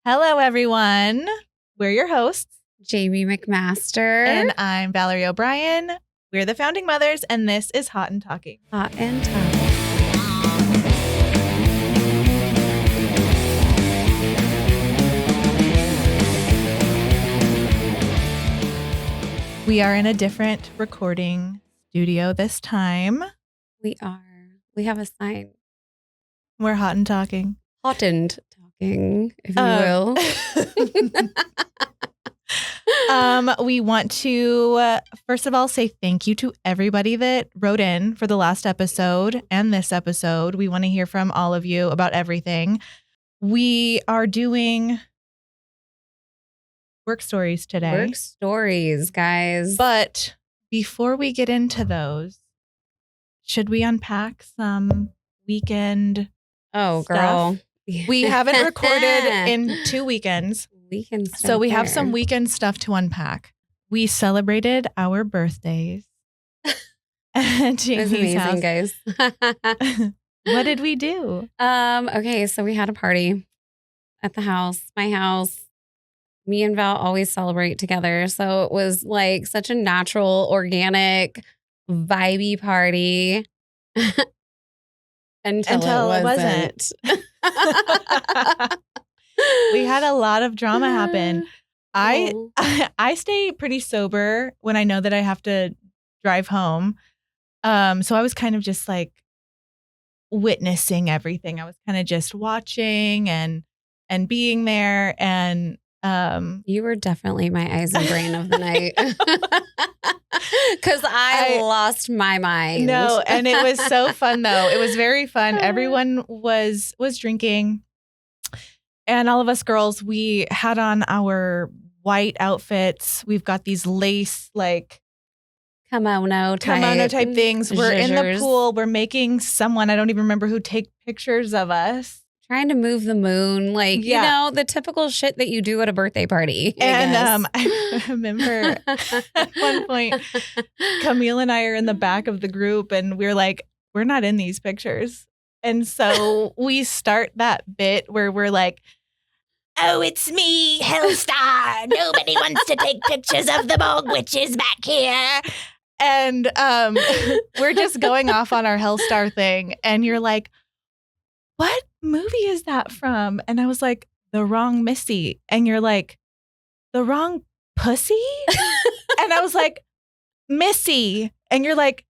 Hello, everyone. We're your hosts, Jamie McMaster. and I'm Valerie O'Brien. We're the founding mothers, and this is Hot and Talking. Hot and Talking. We are in a different recording studio this time. We are. We have a sign. We're Hot and Talking. Hot and Talking, if you will. We want to, first of all, say thank you to everybody that wrote in for the last episode and this episode. We want to hear from all of you about everything. We are doing work stories today. Work stories, guys. But before we get into those, should we unpack some weekend stuff? Girl. We haven't recorded in 2 weekends. Weekend stuff. So we have some weekend stuff to unpack. We celebrated our birthdays at Jamie's amazing, house. guys. What did we do? Okay, so we had a party at the house, my house. Me and Val always celebrate together. So it was like such a natural, organic, vibey party. Until it wasn't. We had a lot of drama happen. I stay pretty sober when I know that I have to drive home. So I was kind of just like witnessing everything. I was kind of just watching and being there. And you were definitely my eyes and brain of the night. Because I lost my mind. No, and it was so fun though. It was very fun. Everyone was drinking. And all of us girls, we had on our white outfits. We've got these lace like kimono type things. We're in the zhuzhers. pool. We're making someone, I don't even remember who, take pictures of us. Trying to move the moon. Like, Yeah. you know, the typical shit that you do at a birthday party. And I remember at one point, Camille and I are in the back of the group and we're like, we're not in these pictures. And so we start that bit where we're like, oh, it's me, Hellstar. Nobody wants to take pictures of the Bog Witches back here. And we're just going off on our Hellstar thing. And you're like, what movie is that from? And I was like, The Wrong Missy. And you're like, The Wrong Pussy? And I was like, Missy. And you're like,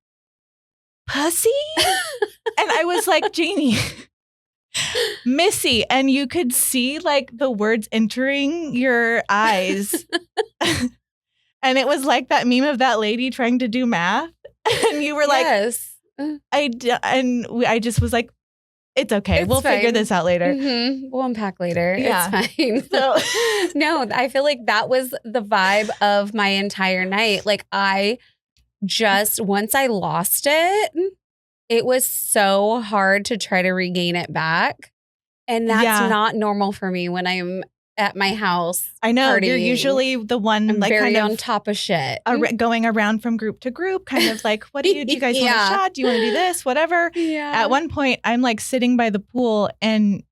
Pussy? And I was like, Jeannie, Missy. And you could see like the words entering your eyes. And it was like that meme of that lady trying to do math. And you were like, yes. I just was like, it's okay. It's we'll fine. figure this out later. Mm-hmm. We'll unpack later. Yeah. It's fine. So no, I feel like that was the vibe of my entire night. Like once I lost it, it was so hard to try to regain it back. And that's not normal for me when I'm at my house. I know partying. you're usually the one I'm like very kind of on top of shit. Going around from group to group, kind of like, what do you guys want a shot? Do you want to do this? Whatever. Yeah. At one point, I'm like sitting by the pool and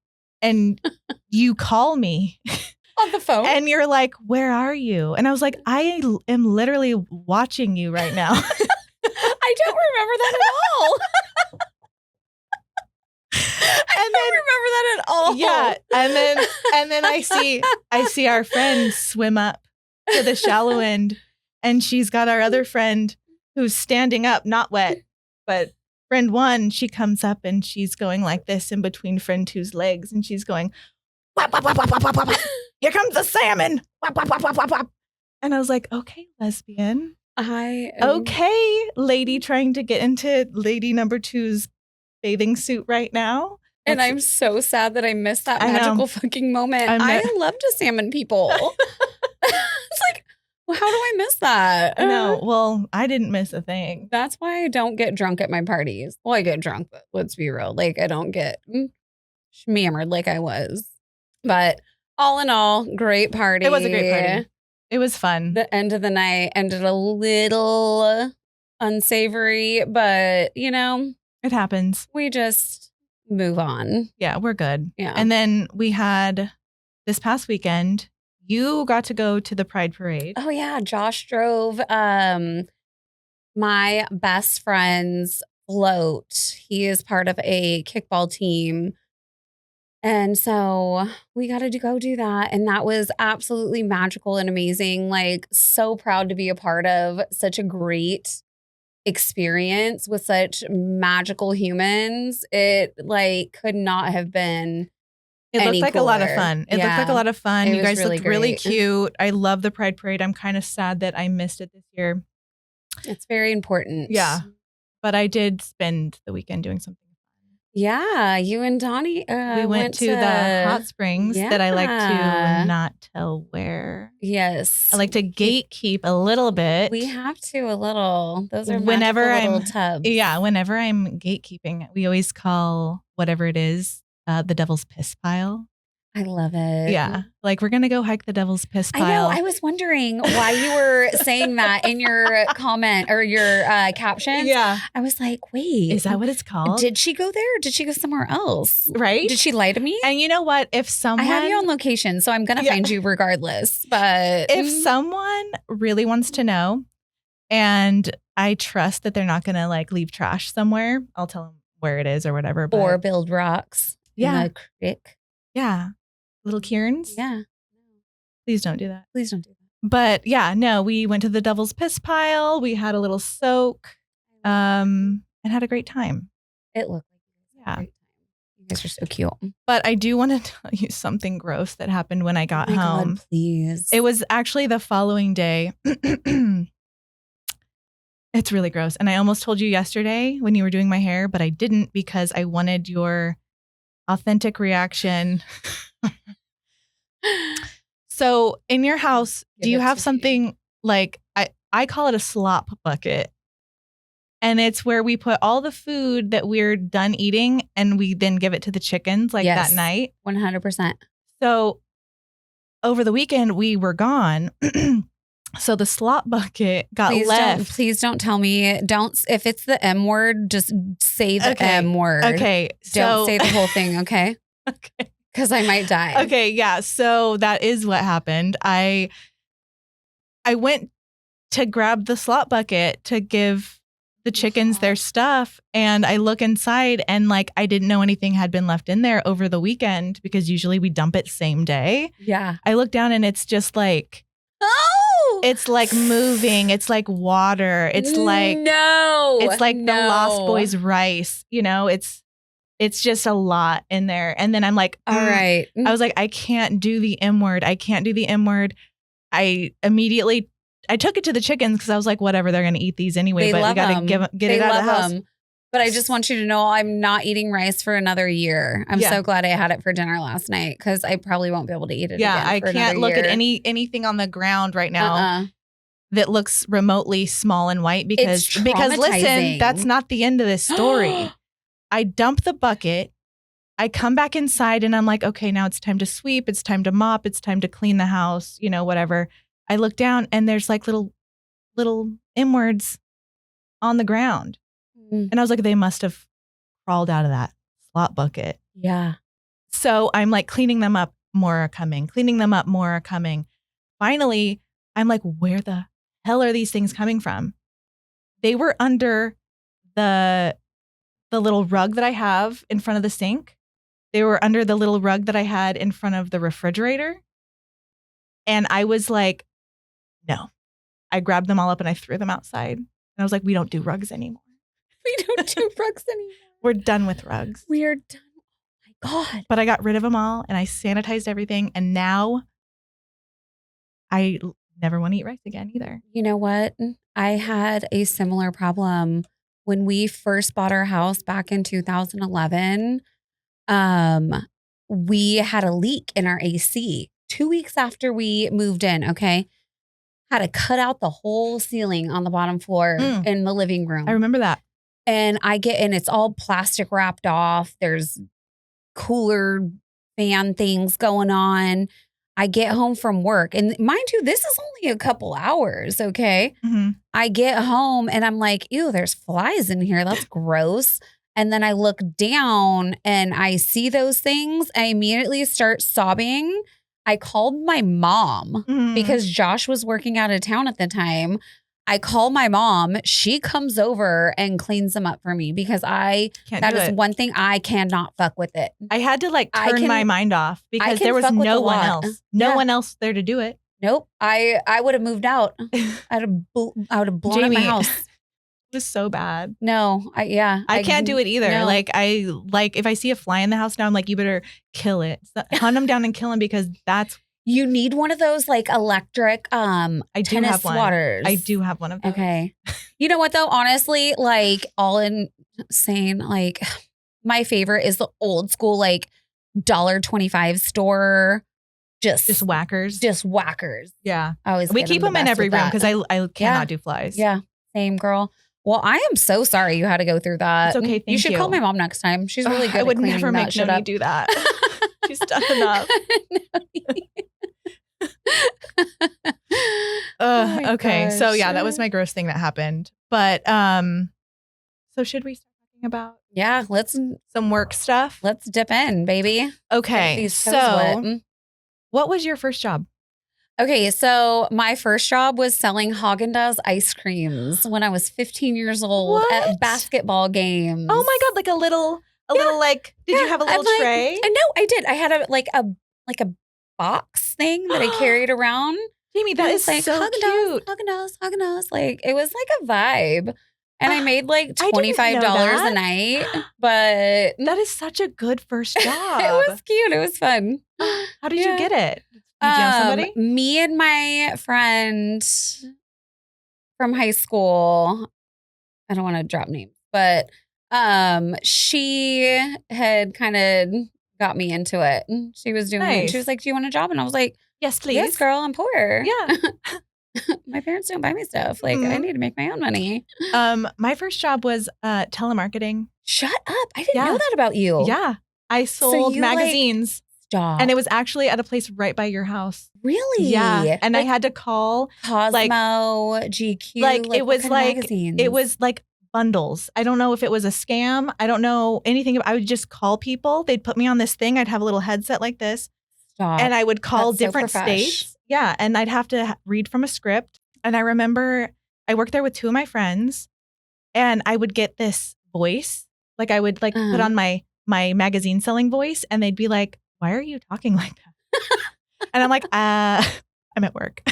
you call me On the phone. and you're like, where are you? And I was like, I am literally watching you right now. I don't remember that at all. I don't remember that at all. Yeah. And then I see our friend swim up to the shallow end, and she's got our other friend who's standing up, not wet, but friend one, she comes up and she's going like this in between friend two's legs, and she's going, wap, wap, wap, wap, wap, wap, wap. Here comes the salmon. Wap, wap, wap, wap, wap, wap. And I was like, okay, lesbian. Okay, lady trying to get into lady number two's bathing suit right now. And I'm so sad that I missed that magical fucking moment. I love to salmon people. It's like, well, how do I miss that? I know. Well, I didn't miss a thing. That's why I don't get drunk at my parties. Well, I get drunk, but let's be real. Like, I don't get schmammered like I was. But all in all, great party. It was a great party. It was fun. The end of the night ended a little unsavory, but, you know. It happens. We just move on. Yeah, we're good. Yeah. And then we had this past weekend, you got to go to the Pride Parade. Oh yeah, Josh drove my best friend's float. He is part of a kickball team. And so we got to go do that. And that was absolutely magical and amazing. Like, so proud to be a part of such a great experience with such magical humans. It like could not have been. It looked like a lot of cooler. fun. It looked like a lot of fun. It You was guys really looked really great. cute. I love the Pride Parade. I'm kind of sad that I missed it this year. It's very important. Yeah. But I did spend the weekend doing something. Yeah, you and Donnie We went to the hot springs that I like to not tell where. Yes. I like to gatekeep a little bit. We have to a little. Those are whenever magical little tubs. Yeah, whenever I'm gatekeeping, we always call whatever it is the Devil's Piss Pile. I love it. Yeah. Like, we're going to go hike the Devil's Piss Pile. I know. I was wondering why you were saying that in your comment or your caption. Yeah. I was like, wait. Is that what it's called? Did she go there or did she go somewhere else? Right? Did she lie to me? And you know what? If someone... I have you on location, so I'm going to find you regardless. But if someone really wants to know and I trust that they're not going to like leave trash somewhere, I'll tell them where it is or whatever. But, or build rocks in the creek. Yeah. Little cairns? Yeah. Please don't do that. Please don't do that. But yeah, no, we went to the Devil's Piss Pile. We had a little soak and had a great time. It looked like a great time. You guys are so cute. But I do want to tell you something gross that happened when I got home. God, please. It was actually the following day. It's really gross. And I almost told you yesterday when you were doing my hair, but I didn't because I wanted your authentic reaction. So in your house, do you have something like, I call it a slop bucket. And it's where we put all the food that we're done eating and we then give it to the chickens that night. 100%. So over the weekend we were gone. So the slop bucket got left. Please don't tell me. If it's the M word, just say the M word. Okay. Don't say the whole thing, okay? Okay. Because I might die. Okay, yeah. So that is what happened. I went to grab the slop bucket to give the chickens their stuff, and I look inside and I didn't know anything had been left in there over the weekend because usually we dump it same day. Yeah. I look down and it's just it's moving. It's like water. It's like the Lost Boys rice. You know, it's just a lot in there. And then I'm like, all right. I was like, I can't do the M word. I can't do the M word. I took it to the chickens because I was like, whatever, they're going to eat these anyway. But we got to get it out of the house. But I just want you to know I'm not eating rice for another year. I'm so glad I had it for dinner last night because I probably won't be able to eat it again. Yeah, I can't look at anything on the ground right now that looks remotely small and white because listen, that's not the end of this story. I dump the bucket. I come back inside and I'm like, okay, now it's time to sweep. It's time to mop. It's time to clean the house, whatever. I look down and there's little M words on the ground. And I was like, they must have crawled out of that slop bucket. Yeah. So I'm cleaning them up. More are coming. Cleaning them up. More are coming. Finally, I'm like, where the hell are these things coming from? They were under the little rug that I have in front of the sink. They were under the little rug that I had in front of the refrigerator. And I was like, no. I grabbed them all up and I threw them outside. And I was like, we don't do rugs anymore. We don't do rugs anymore. We're done with rugs. We are done. Oh my God. But I got rid of them all and I sanitized everything. And now I never want to eat rice again either. You know what? I had a similar problem when we first bought our house back in 2011. We had a leak in our AC 2 weeks after we moved in. Okay. Had to cut out the whole ceiling on the bottom floor in the living room. I remember that. And it's all plastic wrapped off. There's cooler fan things going on. I get home from work and mind you, this is only a couple hours. Okay. Mm-hmm. I get home and I'm like, ew, there's flies in here. That's gross. And then I look down and I see those things. I immediately start sobbing I called my mom Mhm. because Josh was working out of town at the time. I call my mom. She comes over and cleans them up for me because Can't do it. one thing I cannot fuck with it. I had to like I turn can- my mind off because can there was fuck with no a one lot. else. No Yeah. one else there to do it. Nope. I would have moved out. I would have blown up my Jamie, house. It was so bad. No, I can't do it either. no. Like if I see a fly in the house now, I'm like, you better kill it. Hunt him down and kill him because that's You need one of those like electric I do tennis have one. swatters. I do have one of those. Okay. You know what though? Honestly, like all insane, like my favorite is the old school like $1.25 store. Just whackers. Just whackers. Yeah. I always We get keep the them in best every with room that. because I cannot do flies. Yeah. Same girl. Well, I am so sorry you had to go through that. It's okay. Thank You should you. call my mom next time. She's really good I at would cleaning never that make shit Noni up. do that. She's done enough. Okay. So yeah, that was my gross thing that happened. But so should we start talking about Yeah, let's some work stuff? dip in, baby. Okay. These toes So wet. what was your first job? Okay, so my first job was selling Haagen-Dazs ice creams when I was 15 years old at What? basketball games. Oh my God, like a little like, did you have a little tray? I know, I did. I had a box thing that I carried around. Jamie, that It is was so cute. Haagen-Dazs. Like it was like a vibe. And I made like I didn't know $25 that. a night, but That is such a good first job. it was cute. It was fun. How did you get it? Did you know somebody? Me and my friend from high school, I don't want to drop names, but she had kind of got me into it. She was doing it. She was like, "Do you want a job?" And I was like, Yes, please. "Yes, girl, I'm poor. Yeah. My parents don't buy me stuff. Like, I need to make my own money." My first job was telemarketing. Shut up. I didn't know that about you. Yeah. I sold you, magazines. Stop. And it was actually at a place right by your house. Really? Yeah. And like, I had to call Cosmo, GQ. like it was what kind of like magazines? it was like bundles. I don't know if it was a scam. I don't know anything. I would just call people. They'd put me on this thing. I'd have a little headset like this. Stop. And I would call That's so different profesh. states. Yeah. And I'd have to read from a script. And I remember I worked there with two of my friends and I would get this voice. Like I would like put on my magazine selling voice and they'd be like, "Why are you talking like that?" And I'm like, I'm at work.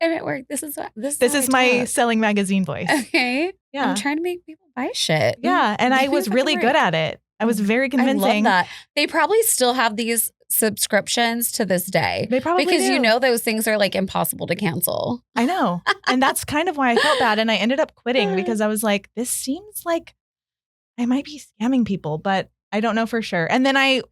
I'm at work. This is my selling magazine voice. Okay. Yeah. I'm trying to make people buy shit. Yeah. And I was really good at it. I was very convincing. I love that. They probably still have these subscriptions to this day. They probably because do. you know those things are like impossible to cancel. I know. And that's kind of why I felt bad. And I ended up quitting because I was like, this seems like I might be scamming people, but I don't know for sure. And then I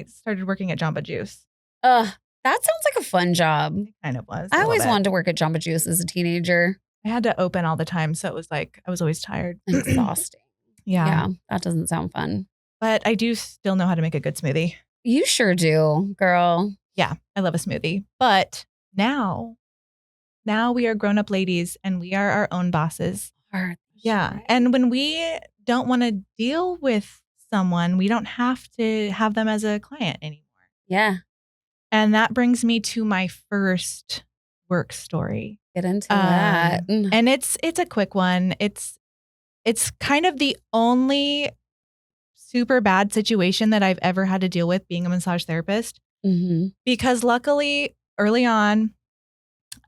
started working at Jamba Juice. That sounds like a fun job. It kind of was. I always wanted to work at Jamba Juice as a teenager. I had to open all the time. So it was like, I was always tired. Exhausting. Yeah. That doesn't sound fun. But I do still know how to make a good smoothie. You sure do, girl. Yeah, I love a smoothie. But now we are grown-up ladies and we are our own bosses. Yeah. And when we don't want to deal with someone, we don't have to have them as a client anymore. Yeah. And that brings me to my first work story. Get into that. And it's a quick one. It's kind of the only super bad situation that I've ever had to deal with being a massage therapist. Mm-hmm. Because luckily, early on,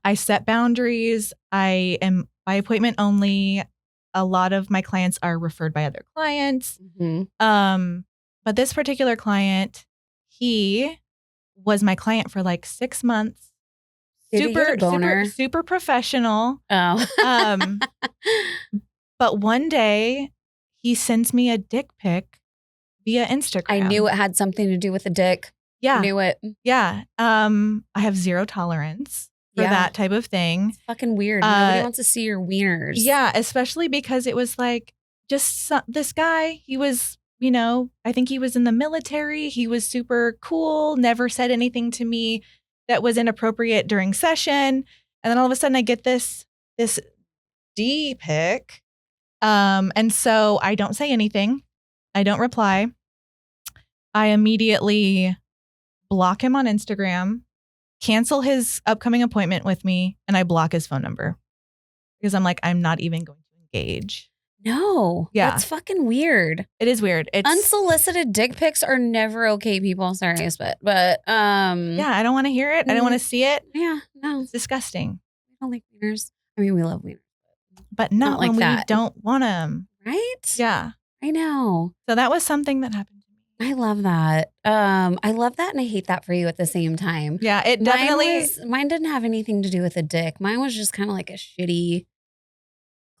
I set boundaries. I am by appointment only. A lot of my clients are referred by other clients. Mm-hmm. But this particular client, he was my client for like 6 months. Did he get a boner? Super professional. Oh. But one day he sends me a dick pic via Instagram. I knew it had something to do with a dick. Yeah. I knew it. Yeah. I have zero tolerance for that type of thing. It's fucking weird. Nobody wants to see your wieners. Yeah, especially because it was like just this guy, he was, I think he was in the military. He was super cool, never said anything to me that was inappropriate during session. And then all of a sudden I get this D pic. And so I don't say anything. I don't reply. I immediately block him on Instagram. cancel his upcoming appointment with me, and I block his phone number because I'm like, I'm not even going to engage. No. Yeah. That's fucking weird. It is weird. It's unsolicited dick pics are never okay, people. Sorry, but yeah, I don't want to hear it. I don't want to see it. Yeah, no. It's disgusting. We don't like wieners. I mean, we love wieners. But not like when that. we don't want them. Right? Yeah. I know. So that was something that happened to me. I love that. I love that and I hate that for you at the same time. Yeah, it definitely. Mine didn't have anything to do with a dick. Mine was just kind of like a shitty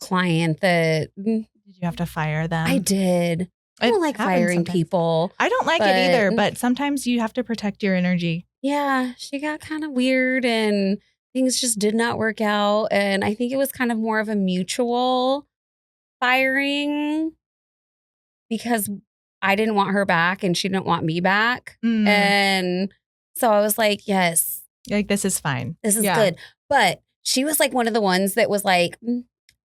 client that. Did you have to fire them? I did. I don't like firing sometimes. people. I don't like it either, but sometimes you have to protect your energy. Yeah, she got kind of weird and things just did not work out. And I think it was kind of more of a mutual firing because I didn't want her back and she didn't want me back. And so I was like, yes. Like, this is fine. This is good. But she was like one of the ones that was like,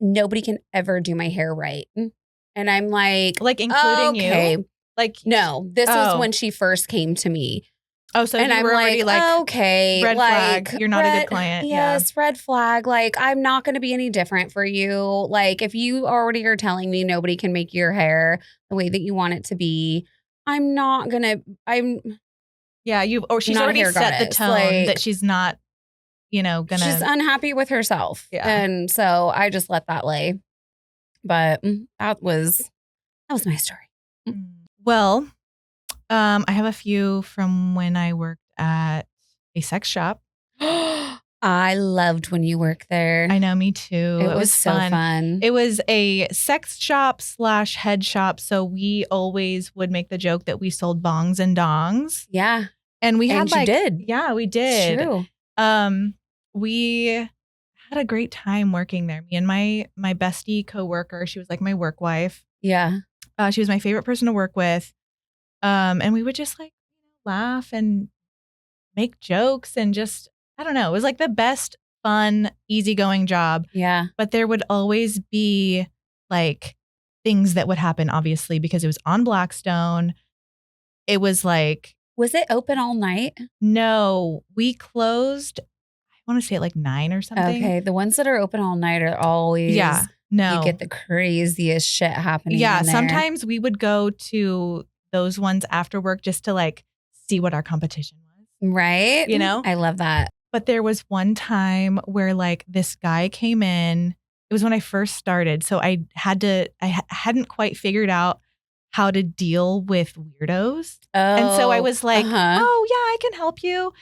nobody can ever do my hair right. And I'm like including you? Like, no, this was when she first came to me. Oh, so and you were already like, okay, red flag. You're not a good client. Yes, red flag. Like, I'm not going to be any different for you. Like, if you already are telling me nobody can make your hair the way that you want it to be, I'm not going to, yeah, she's already set the tone that she's not, gonna. She's unhappy with herself. Yeah. And so I just let that lay. But that was my story. Well, I have a few from when I worked at a sex shop. I loved when you worked there. I know, me too. It was so fun. It was a sex shop / head shop. So we always would make the joke that we sold bongs and dongs. Yeah. And we had you did. Yeah, we did. It's true. We had a great time working there. Me and my bestie coworker, she was like my work wife. Yeah. She was my favorite person to work with. And we would just like laugh and make jokes and just, I don't know. It was like the best, fun, easygoing job. Yeah. But there would always be like things that would happen, obviously, because it was on Blackstone. It was like. Was it open all night? No, we closed, I want to say at like 9 or something. Okay. The ones that are open all night are always. Yeah. No. You get the craziest shit happening. Yeah. in there. Sometimes we would go to those ones after work just to like see what our competition was. Right. I love that. But there was one time where like this guy came in. It was when I first started. So I hadn't quite figured out how to deal with weirdos. Oh, and so I was like, uh-huh. oh yeah, I can help you.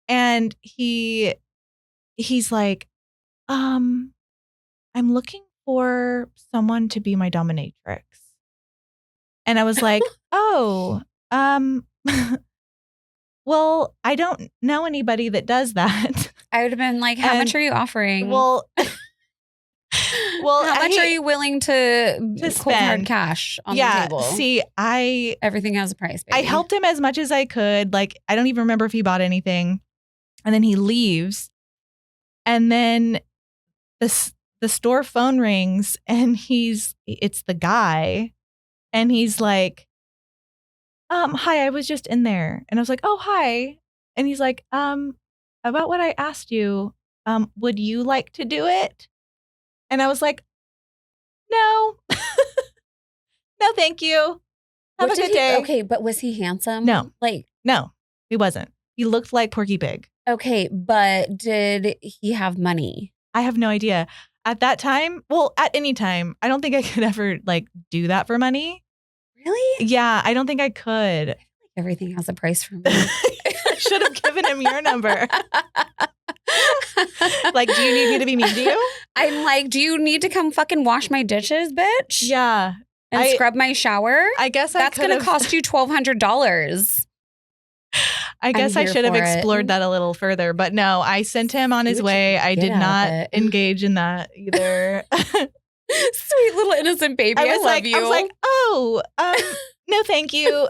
And he's like, I'm looking for someone to be my dominatrix. And I was like, oh, well, I don't know anybody that does that. I would have been like, how much are you offering? Well, how much are you willing to spend cold hard cash on the table? See, everything has a price, baby. I helped him as much as I could. Like, I don't even remember if he bought anything. And then he leaves. And then the store phone rings and it's the guy. And he's like, hi, I was just in there. And I was like, oh, hi. And he's like, about what I asked you, would you like to do it? And I was like, no. No, thank you. Have a good day. Okay, but was he handsome? No. No, he wasn't. He looked like Porky Pig. Okay, but did he have money? I have no idea. At that time, well, at any time, I don't think I could ever like do that for money. Really? Yeah, I don't think I could. Everything has a price for me. I should have given him your number. Like, do you need me to be mean to you? I'm like, do you need to come fucking wash my dishes, bitch? Yeah. And scrub my shower? I guess that's going to cost you $1,200. I guess I should have explored that a little further. But no, I sent him on his way. I did not engage in that either. Sweet little innocent baby. I love you. I was like, oh, no, thank you.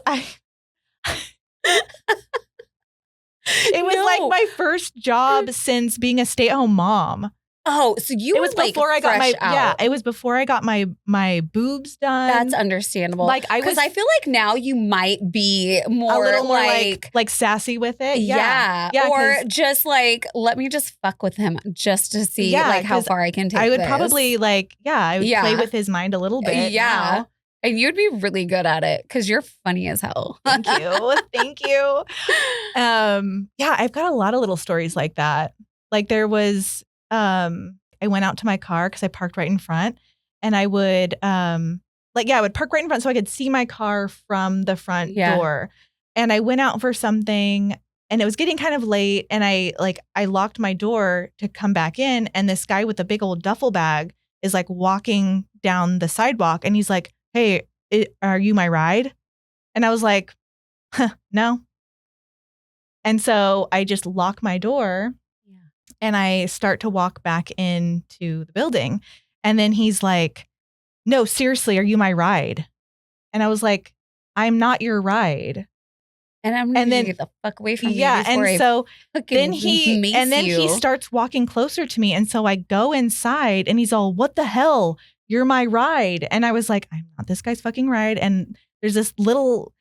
It was like my first job since being a stay-at-home mom. Oh, so you It were was like before I got fresh my out. it was before I got my boobs done. That's understandable. Like I feel like now you might be more a little more like sassy with it. Yeah. Or just like, let me just fuck with him just to see like how far I can take I would this. probably I would play with his mind a little bit. Yeah. Now. And you'd be really good at it because you're funny as hell. Thank you. Thank you. Yeah, I've got a lot of little stories like that. Like there was, I went out to my car because I parked right in front, and I would, I would park right in front so I could see my car from the front door. And I went out for something, and it was getting kind of late, and I locked my door to come back in, and this guy with a big old duffel bag is like walking down the sidewalk, and he's like, "Hey, are you my ride?" And I was like, no. And so I just lock my door and I start to walk back into the building. And then he's like, "No, seriously, are you my ride?" And I was like, "I'm not your ride." And I'm going to get the fuck away from you. Yeah. And so then he starts walking closer to me. And so I go inside and he's all, "What the hell? You're my ride." And I was like, "I'm not this guy's fucking ride." And there's this little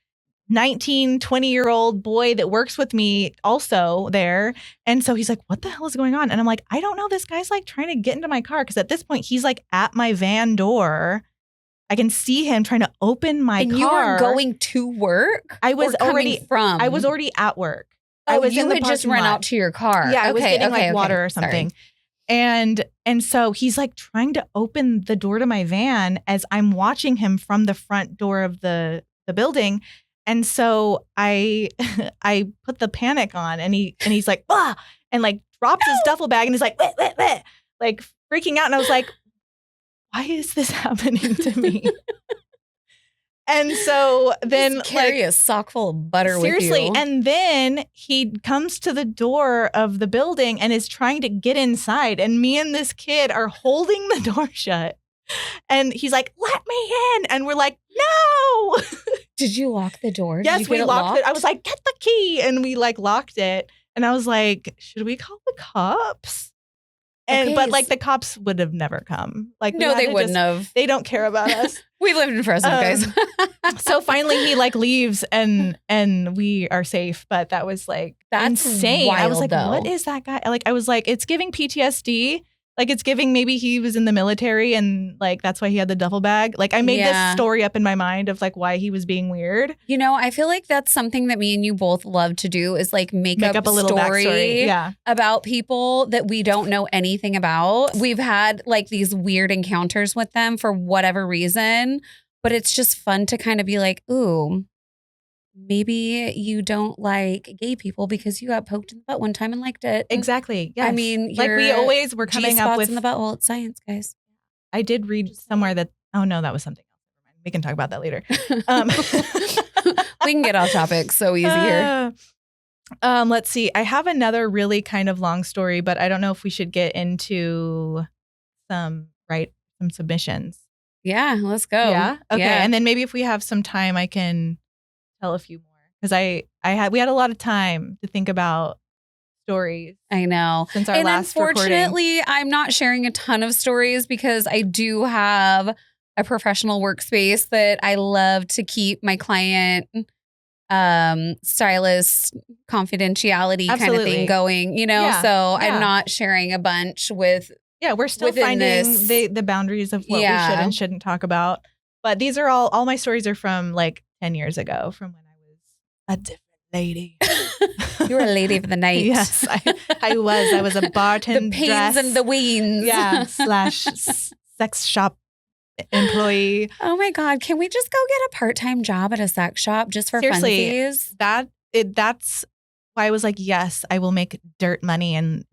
19, 20-year-old boy that works with me also there. And so he's like, "What the hell is going on?" And I'm like, "I don't know. This guy's like trying to get into my car." Because at this point, he's like at my van door. I can see him trying to open my car. And you were going to work? I was already at work. I was you had just run out to your car. Yeah, I was getting water or something. Sorry. And so he's like trying to open the door to my van as I'm watching him from the front door of the building. And so I put the panic on, and he's like, "Ah," and like drops his duffel bag, and he's like, "Wah, wah, wah," like freaking out. And I was like, why is this happening to me? And so then just carry a sock full of butter with you. Seriously. And then he comes to the door of the building and is trying to get inside. And me and this kid are holding the door shut. And he's like, "Let me in." And we're like, "No." Did you lock the door? Yes, we locked it. I was like, "Get the key." And we like locked it. And I was like, "Should we call the cops?" And but like the cops would have never come. Like no, they wouldn't have. They don't care about us. We lived in Fresno, guys. So finally he like leaves and we are safe. But that was like that's insane. Wild, I was like, though. What is that guy? Like I was like, it's giving PTSD. Like it's giving maybe he was in the military and like that's why he had the duffel bag. Like I made this story up in my mind of like why he was being weird. You know, I feel like that's something that me and you both love to do is like make up a little backstory about people that we don't know anything about. We've had like these weird encounters with them for whatever reason, but it's just fun to kind of be like, ooh, maybe you don't like gay people because you got poked in the butt one time and liked it. Exactly. Yes. I mean, like we always were coming up with in the butt. Well, it's science, guys. I did read somewhere that, oh no, that was something else. We can talk about that later. We can get off topic so easy here. Let's see. I have another really kind of long story, but I don't know if we should get into some submissions. Yeah, let's go. Yeah. Okay. Yeah. And then maybe if we have some time, I can tell a few more because we had a lot of time to think about stories. I know. Since our last unfortunately, recording. I'm not sharing a ton of stories because I do have a professional workspace that I love to keep my client stylist confidentiality kind of thing going, you know? Yeah. So I'm not sharing a bunch with. Yeah, we're still finding the boundaries of what we should and shouldn't talk about. But these are all my stories are from like 10 years ago, from when I was a different lady. You were a lady of the night. Yes, I was. I was a bartender. The pains and the weens. Yeah, / sex shop employee. Oh my God. Can we just go get a part-time job at a sex shop just for funsies? That's why I was like, yes, I will make dirt money and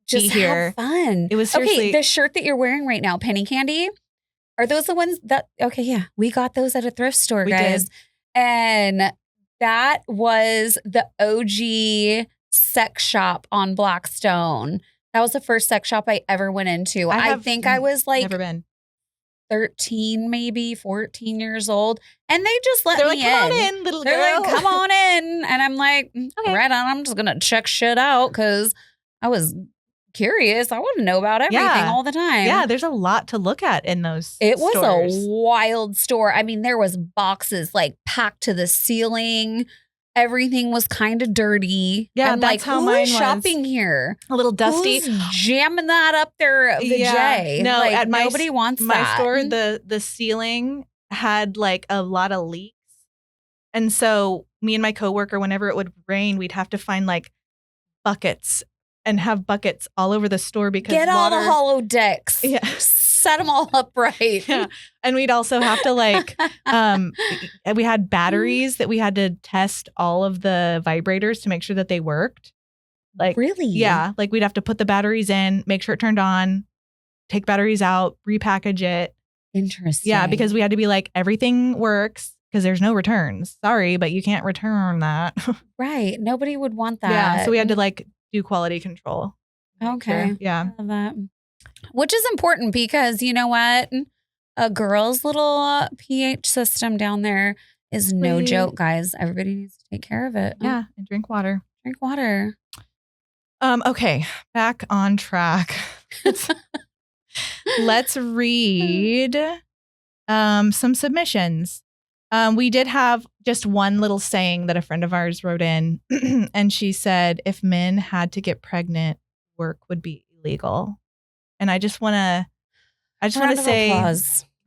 just be here. Have fun. It was seriously. Okay, the shirt that you're wearing right now, Penny Candy. Are those the ones that, okay, yeah. We got those at a thrift store, guys. Did. And that was the OG sex shop on Blackstone. That was the first sex shop I ever went into. I think I was like never been 13, maybe 14 years old. And they just let me in. They're like, come on in, little girl. They're like, come on in. And I'm like, okay. Right on. I'm just going to check shit out because I was curious. I want to know about everything all the time. Yeah, there's a lot to look at in those It was stores. a wild store. I mean, there was boxes like packed to the ceiling. Everything was kind of dirty. Yeah, I'm that's like, how who mine is was. shopping here? A little dusty. Who's jamming that up their vajay? No, like, at nobody wants my that. store, the ceiling had like a lot of leaks. And so me and my coworker, whenever it would rain, we'd have to find like buckets and have buckets all over the store because Get all the hollow decks. Yeah. Set them all up right. Yeah. And we'd also have to like, we had batteries that we had to test all of the vibrators to make sure that they worked. Like, really? Yeah. Like we'd have to put the batteries in, make sure it turned on, take batteries out, repackage it. Interesting. Yeah. Because we had to be like, everything works because there's no returns. Sorry, but you can't return that. Right. Nobody would want that. Yeah. So we had to like do quality control. Okay. Sure. Yeah. I love that. Which is important because you know what? A girl's little pH system down there is no joke, guys. Everybody needs to take care of it. Yeah. And drink water. Drink water. Okay. Back on track. Let's read some submissions. We did have just one little saying that a friend of ours wrote in, and she said, if men had to get pregnant, work would be illegal. And I just want to say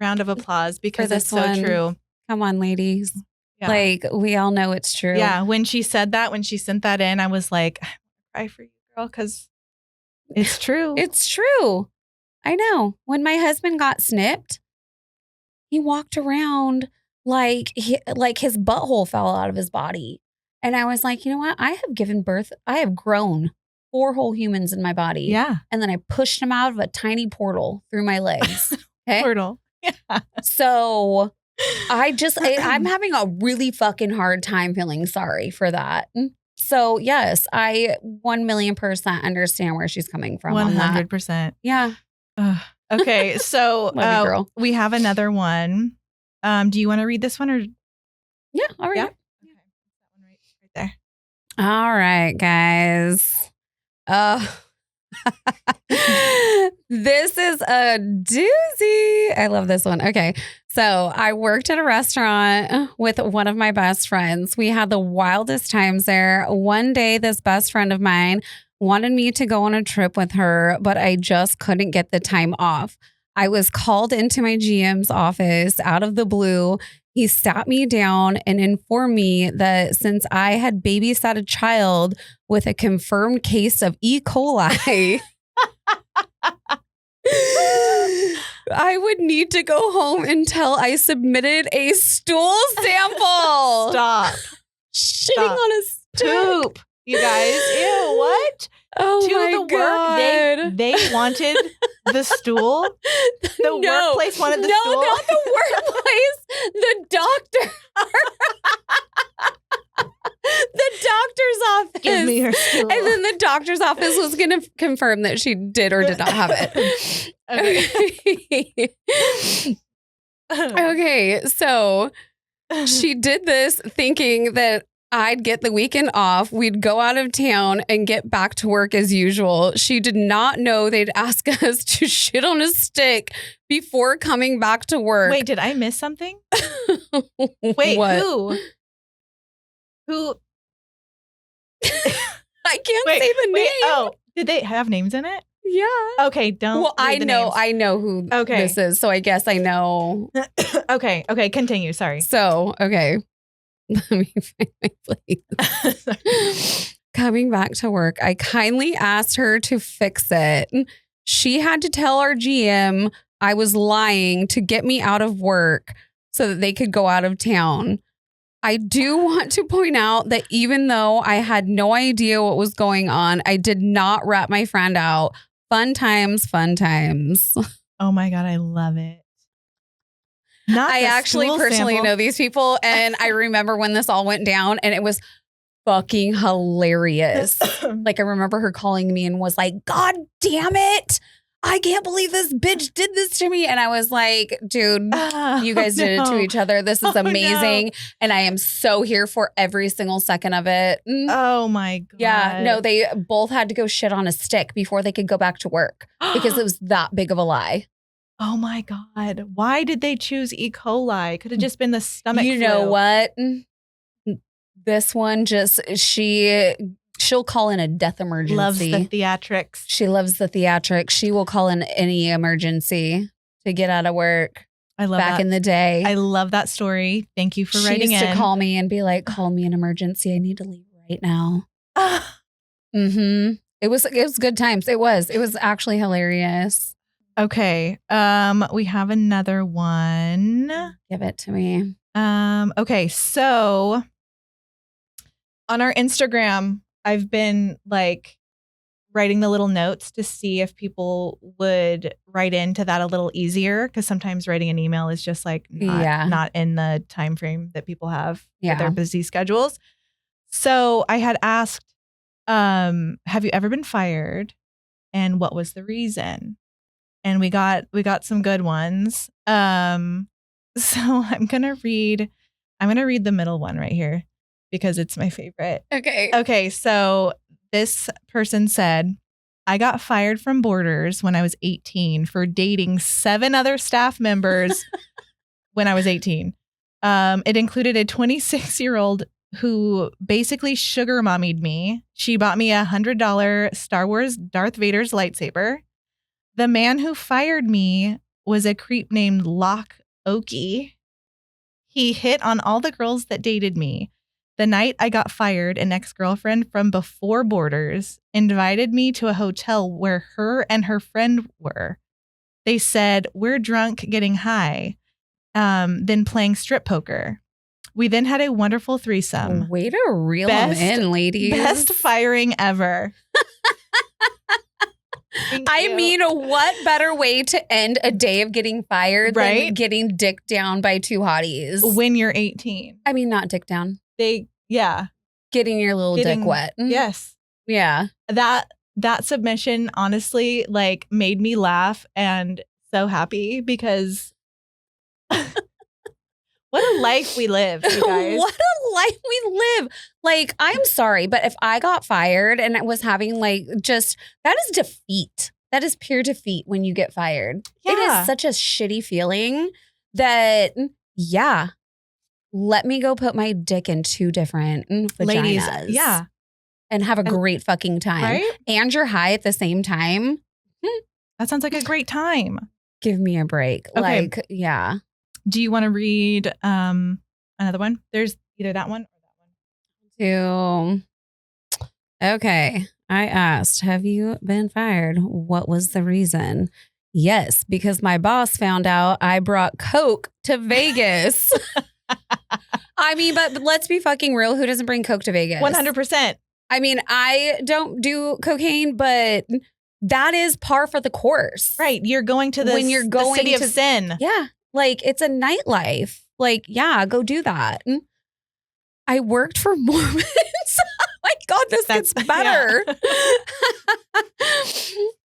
round of applause because it's so true. Come on, ladies. Yeah. Like, we all know it's true. Yeah. When she said that, when she sent that in, I was like, I cry for you, girl, because it's true. It's true. I know. When my husband got snipped, he walked around like his butthole fell out of his body. And I was like, you know what? I have grown 4 whole humans in my body. Yeah. And then I pushed him out of a tiny portal through my legs. Okay. Portal. Yeah. So I'm having a really fucking hard time feeling sorry for that. So yes, I 1,000,000% understand where she's coming from. 100%. Yeah. Okay. So Love you, girl. We have another one. Do you want to read this one or? Yeah. All right. Yeah. Okay. That one right there. All right, guys. This is a doozy. I love this one. Okay. So I worked at a restaurant with one of my best friends. We had the wildest times there. One day, this best friend of mine wanted me to go on a trip with her, but I just couldn't get the time off. I was called into my GM's office out of the blue. He sat me down and informed me that since I had babysat a child with a confirmed case of E. coli, I would need to go home until I submitted a stool sample. Stop. Shitting on a stoop. You guys, ew, what? Oh to my the God. Work, they wanted the workplace wanted the stool. No, not the workplace. The doctor. The doctor's office. Give me her stool. And then the doctor's office was going to confirm that she did or did not have it. Okay, so she did this thinking that I'd get the weekend off. We'd go out of town and get back to work as usual. She did not know they'd ask us to shit on a stick before coming back to work. Wait, did I miss something? Wait, what? Who? I can't say the name. Oh, did they have names in it? Yeah. Okay, don't. Well, I know who this is, so I guess I know. Okay, continue. Sorry. So, okay. Let me find my place. Coming back to work, I kindly asked her to fix it. She had to tell our GM I was lying to get me out of work so that they could go out of town. I do want to point out that even though I had no idea what was going on, I did not rat my friend out. Fun times, fun times. Oh my God, I love it. I actually personally know these people, and I remember when this all went down, and it was fucking hilarious. Like, I remember her calling me and was like, God damn it. I can't believe this bitch did this to me. And I was like, dude, you guys did it to each other. This is amazing. No. And I am so here for every single second of it. Oh my God. Yeah. No, they both had to go shit on a stick before they could go back to work because it was that big of a lie. Oh my God. Why did they choose E. coli? Could have just been the stomach flu. You know what? This one she'll call in a death emergency. Loves the theatrics. She loves the theatrics. She will call in any emergency to get out of work. I love back in the day. I love that story. Thank you for writing in. She used to call me and be like, call me an emergency. I need to leave right now. It was good times. It was actually hilarious. Okay. We have another one. Give it to me. Okay. So on our Instagram, I've been like writing the little notes to see if people would write into that a little easier. Cause sometimes writing an email is just like not in the time frame that people have with their busy schedules. So I had asked, have you ever been fired? And what was the reason? And we got some good ones. So I'm gonna read the middle one right here because it's my favorite. Okay, so this person said, I got fired from Borders when I was 18 for dating 7 other staff members when I was 18. It included a 26-year-old who basically sugar mommied me. She bought me a $100 Star Wars Darth Vader's lightsaber. The man who fired me was a creep named Locke Okie. He hit on all the girls that dated me. The night I got fired, an ex-girlfriend from before Borders invited me to a hotel where her and her friend were. They said, we're drunk getting high, then playing strip poker. We then had a wonderful threesome. Way to reel them in, ladies. Best firing ever. I mean, what better way to end a day of getting fired than getting dicked down by 2 hotties? When you're 18. I mean, not dick down. Getting your little dick wet. Yes. Yeah. That submission honestly like made me laugh and so happy because what a life we live, you guys. What a life we live. Like, I'm sorry, but if I got fired and I was having like that is defeat. That is pure defeat when you get fired. Yeah. It is such a shitty feeling that, let me go put my dick in 2 different vaginas. Ladies, and have a great fucking time. Right? And you're high at the same time. That sounds like a great time. Give me a break. Okay. Like, yeah. Do you want to read another one? There's either that one or that one. Okay. I asked, have you been fired? What was the reason? Yes, because my boss found out I brought Coke to Vegas. I mean, but let's be fucking real. Who doesn't bring Coke to Vegas? 100%. I mean, I don't do cocaine, but that is par for the course. Right. You're going to the city of sin. Yeah. Like, it's a nightlife. Like, yeah, go do that. I worked for Mormons. Oh my God, this gets better.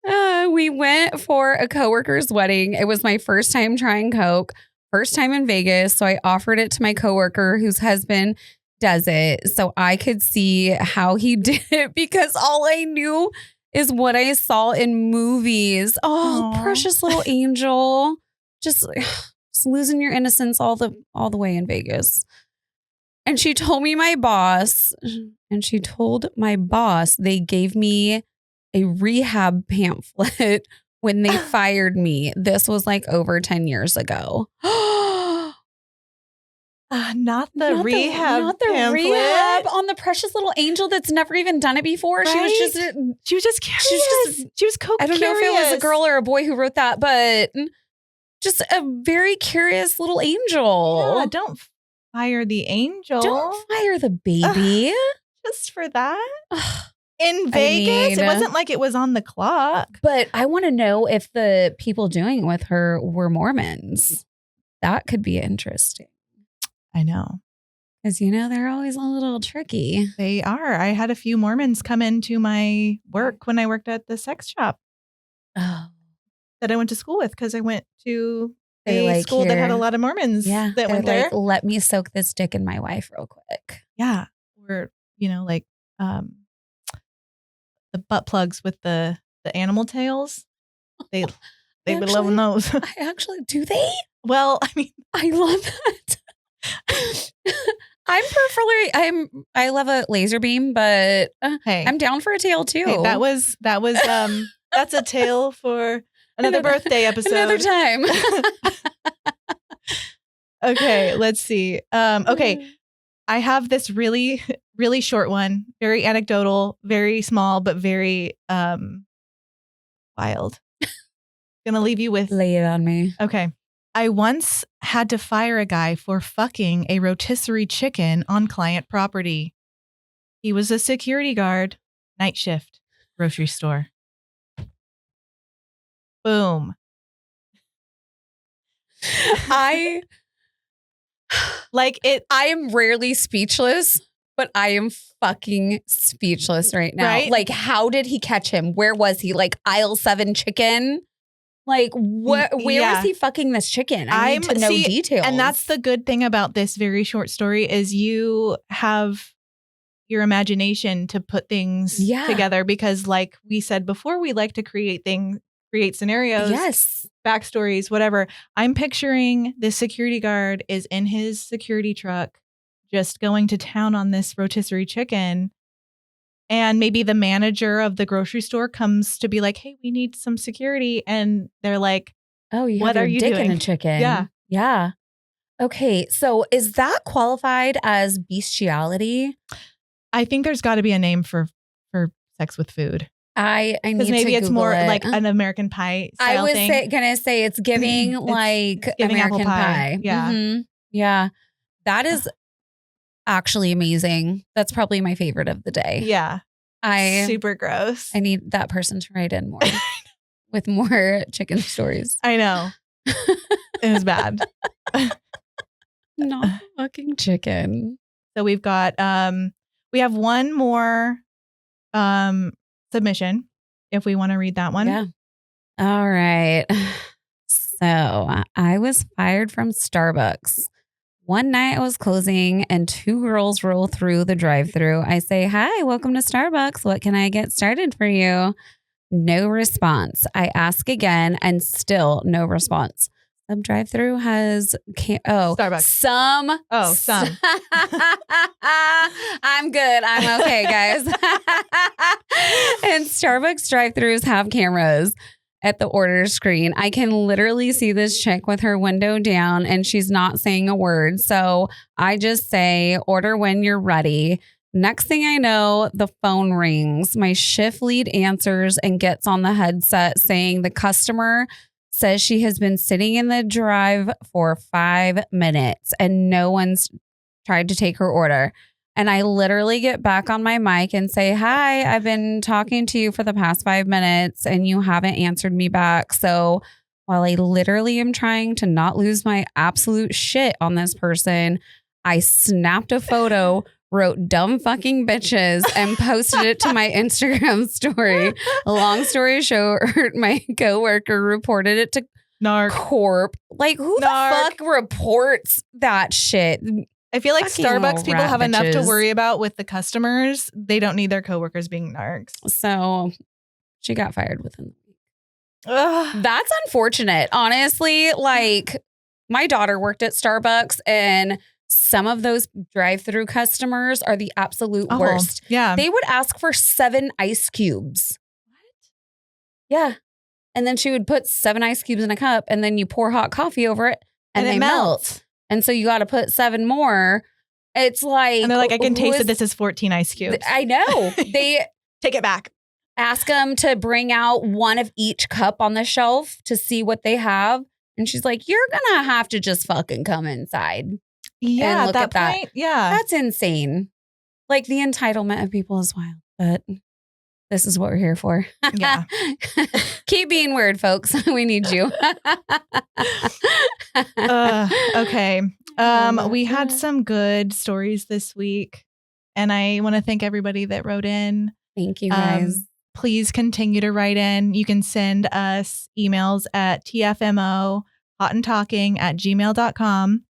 Yeah. We went for a coworker's wedding. It was my first time trying Coke, first time in Vegas. So I offered it to my coworker whose husband does it so I could see how he did it because all I knew is what I saw in movies. Oh, aww. Precious little angel. Just losing your innocence all the way in Vegas. And she told my boss they gave me a rehab pamphlet when they fired me. This was like over 10 years ago. Not the rehab rehab on the precious little angel that's never even done it before. Right? She was just curious. She was I don't know if it was a girl or a boy who wrote that, but just a very curious little angel. Yeah, don't fire the angel. Don't fire the baby. Just for that? In Vegas? It wasn't like it was on the clock. But I want to know if the people doing it with her were Mormons. That could be interesting. I know. Because, they're always a little tricky. They are. I had a few Mormons come into my work when I worked at the sex shop. Oh. that I went to school with because I went to They're a like, school that had a "Here." lot of Mormons Yeah. that They're went like, there. let me soak this dick in my wife real quick. Yeah. Or, like the butt plugs with the animal tails. They were loving those. I actually, do they? Well, I mean, I love that. I love a laser beam, but hey, I'm down for a tail too. hey, that was that's a tale for another birthday episode. Another time. Okay, let's see. Okay, I have this really, really short one, very anecdotal, very small, but very wild. Gonna leave you with. Lay it on me. Okay. I once had to fire a guy for fucking a rotisserie chicken on client property. He was a security guard, night shift, grocery store. Boom. I am rarely speechless, but I am fucking speechless right now. Right? Like, how did he catch him? Where was he? Like aisle 7 chicken? Like, where was he fucking this chicken? I need to know details. And that's the good thing about this very short story is you have your imagination to put things together because like we said before, we like to create scenarios, backstories, whatever. I'm picturing this security guard is in his security truck just going to town on this rotisserie chicken. And maybe the manager of the grocery store comes to be like, hey, we need some security. And they're like, oh, you what have are your you dick doing? in a chicken. Yeah. Yeah. Okay. So is that qualified as bestiality? I think there's got to be a name for sex with food. I need because maybe to it's Google more it. like an American Pie style I was thing. gonna say it's giving like it's giving American apple pie. Yeah. Mm-hmm. Yeah. That is actually amazing. That's probably my favorite of the day. Yeah. Super gross. I need that person to write in more with more chicken stories. I know. It was bad. Not fucking chicken. So we've got we have one more submission if we want to read that one. Yeah. All right. So I was fired from Starbucks. One night I was closing and 2 girls roll through the drive-thru. I say, hi, welcome to Starbucks. What can I get started for you? No response. I ask again and still no response. Some drive-thru has Starbucks. Some. I'm good. I'm okay, guys. And Starbucks drive-thrus have cameras at the order screen. I can literally see this chick with her window down and she's not saying a word. So I just say, order when you're ready. Next thing I know, the phone rings. My shift lead answers and gets on the headset saying the customer says she has been sitting in the drive for 5 minutes and no one's tried to take her order. And I literally get back on my mic and say, hi, I've been talking to you for the past 5 minutes and you haven't answered me back. So while I literally am trying to not lose my absolute shit on this person, I snapped a photo, wrote dumb fucking bitches and posted it to my Instagram story. Long story short, my coworker reported it to Narc. Corp. Like who the fuck reports that shit? I feel like fucking Starbucks people have enough to bitches. worry about with the customers. They don't need their coworkers being narcs. So she got fired within the week. Ugh. That's unfortunate. Honestly, like my daughter worked at Starbucks and some of those drive-through customers are the absolute worst. Yeah. They would ask for 7 ice cubes. What? Yeah. And then she would put 7 ice cubes in a cup and then you pour hot coffee over it and they melt. And so you got to put 7 more. It's like, and they're like, I can taste that this is 14 ice cubes. I know. They take it back. Ask them to bring out one of each cup on the shelf to see what they have. And she's like, you're going to have to just fucking come inside. Yeah. And look at that. Point, yeah. That's insane. Like the entitlement of people is wild, but this is what we're here for. Yeah. Keep being weird, folks. We need you. Okay. We had some good stories this week, and I want to thank everybody that wrote in. Thank you, guys. please continue to write in. You can send us emails at tfmohotandtalking@gmail.com,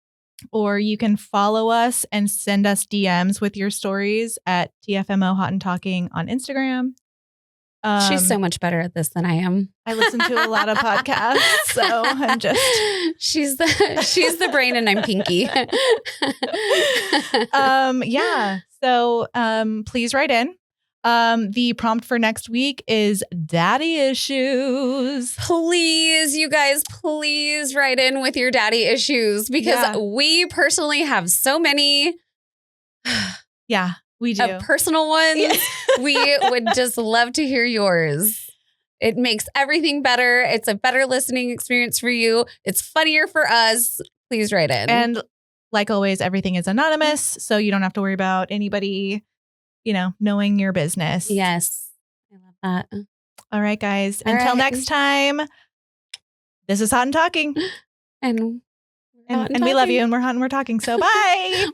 or you can follow us and send us DMs with your stories at tfmohotandtalking on Instagram. She's so much better at this than I am. I listen to a lot of podcasts, so I'm just she's the brain and I'm Pinky. Yeah. So please write in. The prompt for next week is daddy issues. Please, you guys, please write in with your daddy issues, because we personally have so many. Yeah, we do. Personal ones. Yeah. We would just love to hear yours. It makes everything better. It's a better listening experience for you. It's funnier for us. Please write in. And like always, everything is anonymous, so you don't have to worry about anybody, knowing your business. Yes. I love that. All right, guys. Until next time, this is Hot and Talking. And we love you, and we're hot and we're talking. So bye.